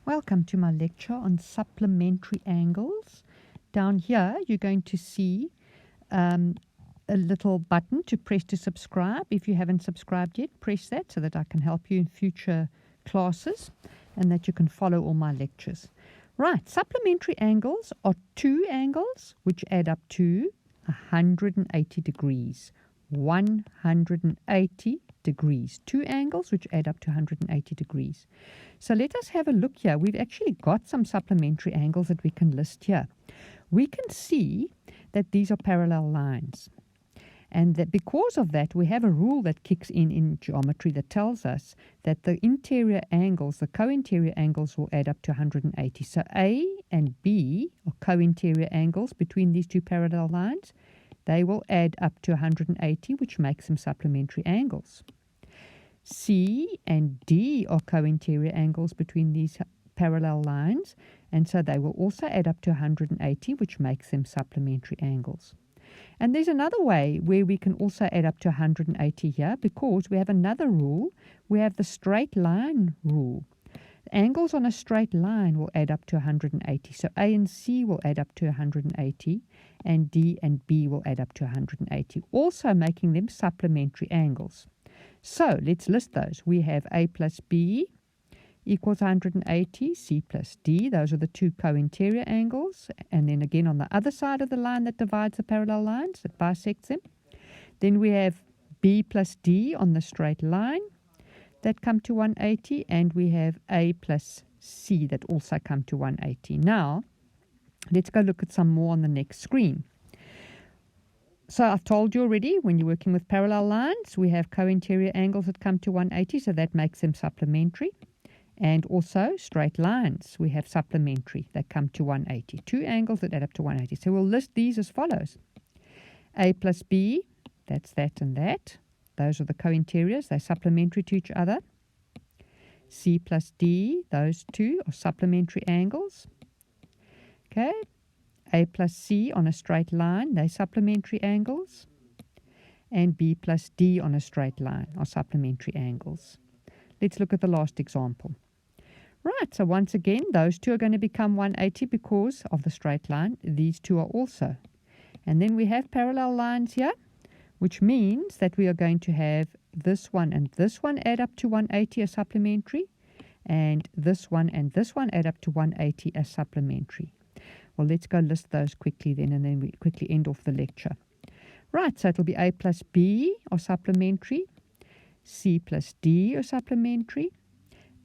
Welcome to my lecture on supplementary angles. Down here you're going to see a little button to press to subscribe. If you haven't subscribed yet, press that so that I can help you in future classes and that you can follow all my lectures. Right, supplementary angles are two angles which add up to 180 degrees. 180 degrees. Two angles which add up to 180 degrees. So let us have a look here. We've actually got some supplementary angles that we can list here. We can see that these are parallel lines. And that because of that, we have a rule that kicks in geometry that tells us that the interior angles, the co-interior angles, will add up to 180. So A and B are co-interior angles between these two parallel lines. They will add up to 180, which makes them supplementary angles. C and D are co-interior angles between these parallel lines, and so they will also add up to 180, which makes them supplementary angles. And there's another way where we can also add up to 180 here, because we have another rule. We have the straight line rule. Angles on a straight line will add up to 180. So A and C will add up to 180, and D and B will add up to 180, also making them supplementary angles. So let's list those. We have A plus B equals 180, C plus D. Those are the two co-interior angles. And then again on the other side of the line that divides the parallel lines, that bisects them. Then we have B plus D on the straight line that come to 180, and we have A plus C that also come to 180. Now, let's go look at some more on the next screen. So I've told you already, when you're working with parallel lines, we have co-interior angles that come to 180, so that makes them supplementary. And also straight lines, we have supplementary that come to 180. Two angles that add up to 180. So we'll list these as follows. A plus B, that's that and that. Those are the co-interiors. They're supplementary to each other. C plus D, those two are supplementary angles. Okay. A plus C on a straight line, they're supplementary angles. And B plus D on a straight line are supplementary angles. Let's look at the last example. Right, so once again, those two are going to become 180 because of the straight line. These two are also. And then we have parallel lines here, which means that we are going to have this one and this one add up to 180 as supplementary, and this one and this one add up to 180 as supplementary. Well, let's go list those quickly then, and then we quickly end off the lecture. Right, so it'll be A plus B are supplementary, C plus D are supplementary,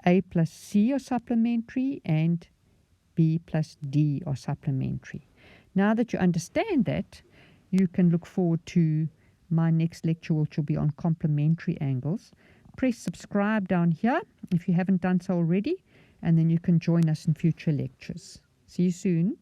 A plus C are supplementary, and B plus D are supplementary. Now that you understand that, you can look forward to my next lecture, which will be on complementary angles. Press subscribe down here if you haven't done so already, and then you can join us in future lectures. See you soon.